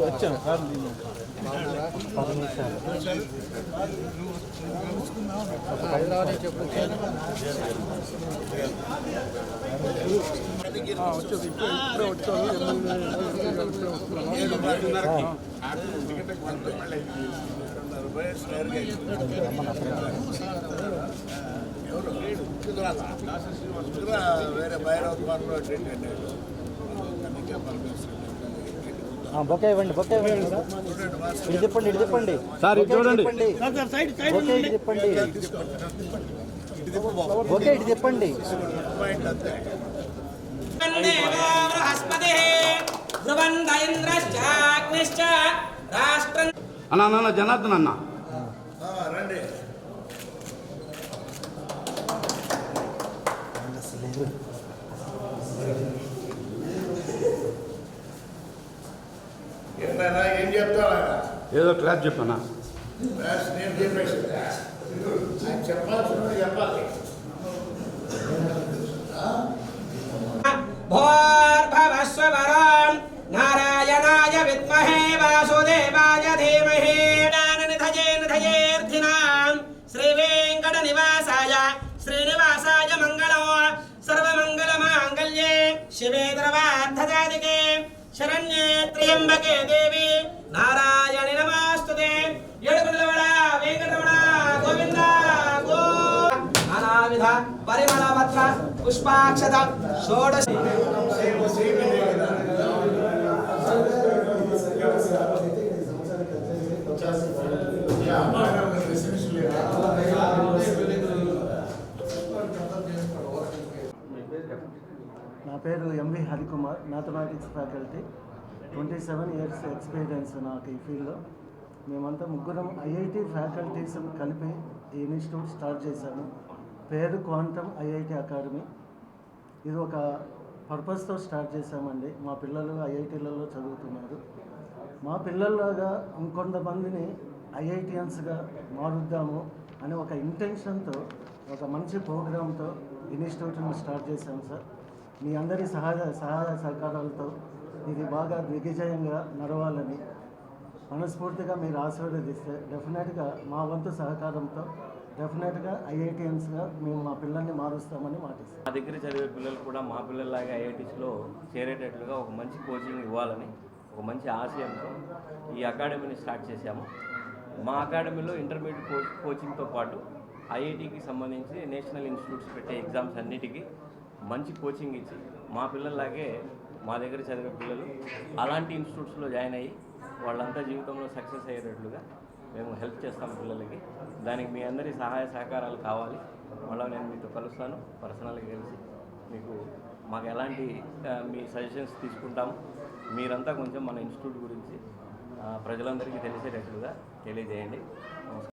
వచ్చాం సార్ వేరే భైరవ బొకే ఇవ్వండి, బొకే ఇవ్వండి. ఇటు చెప్పండి, ఇటు చెప్పండి సార్, ఇటు చూడండి. బొకే ఇటు చెప్పండి, బొకే ఇటు చెప్పండి. అన్న జనార్దన్ అన్న రండి. ఏంటన్నా ఏం చెప్తావా? ఏదో క్లాస్ చెప్పానా? నేను చెప్పేసి ఆయన చెప్పాల్సిన చెప్పాలి. భోర్భవస్వరం నారాయణాయ విద్మహే వాసుదేవాయ ధీమహి నిధయేర్థినాం శ్రీ వెంకట నివాసాయ శ్రీనివాసాయ మంగళం సర్వమంగళమాంగళ్యే శివే ద్రవార్థదాదికే శరణ్యే త్ర్యంబకే దేవి నారాయణి నమస్తుతే. ఏడుగుండలవాడ వెంకటరమణ గోవింద గో. నానావిధ పరిమళపత్ర పుష్పాక్షత షోడశ నా పేరు M V Harikumar, mathematics faculty. 27 years experience నాకు ఈ ఫీల్డ్లో. మేమంతా ముగ్గురం ఐఐటి ఫ్యాకల్టీస్ కలిపి ఈ ఇన్స్టిట్యూట్ స్టార్ట్ చేశాము. పేరు క్వాంటమ్ ఐఐటి అకాడమీ. ఇది ఒక పర్పస్తో స్టార్ట్ చేశామండి. మా పిల్లలు ఐఐటీలలో చదువుతున్నారు. మా పిల్లల్లాగా ఇంకొంతమందిని ఐఐటియన్స్గా మారుద్దాము అనే ఒక ఇంటెన్షన్తో, ఒక మంచి ప్రోగ్రాంతో ఇన్స్టిట్యూట్ని స్టార్ట్ చేశాము సార్. మీ అందరి సహాయ సహకారాలతో ఇది బాగా దిగ్విజయంగా నడవాలని మనస్ఫూర్తిగా మీరు ఆశీర్వదిస్తే డెఫినెట్గా మా వంతు సహకారంతో డెఫినెట్గా ఐఐటియన్స్గా మేము మా పిల్లల్ని మారుస్తామని మాటిస్తాం. మా దగ్గర చదివే పిల్లలు కూడా మా పిల్లల్లాగా ఐఐటీస్లో చేరేటట్లుగా ఒక మంచి కోచింగ్ ఇవ్వాలని ఒక మంచి ఆశయంతో ఈ అకాడమీని స్టార్ట్ చేశాము. మా అకాడమీలో ఇంటర్మీడియట్ కోచింగ్తో పాటు ఐఐటికి సంబంధించి నేషనల్ ఇన్స్టిట్యూట్స్ పెట్టే ఎగ్జామ్స్ అన్నిటికీ మంచి కోచింగ్ ఇచ్చి మా పిల్లల్లాగే మా దగ్గర చదివే పిల్లలు అలాంటి ఇన్స్టిట్యూట్స్లో జాయిన్ అయ్యి వాళ్ళంతా జీవితంలో సక్సెస్ అయ్యేటట్లుగా మేము హెల్ప్ చేస్తాం పిల్లలకి. దానికి మీ అందరి సహాయ సహకారాలు కావాలి. మళ్ళీ నేను మీతో కలుస్తాను, పర్సనల్గా కలిసి మీకు మాకు ఎలాంటి మీ సజెషన్స్ తీసుకుంటాము. మీరంతా కొంచెం మన ఇన్స్టిట్యూట్ గురించి ప్రజలందరికీ తెలిసేటట్లుగా తెలియజేయండి.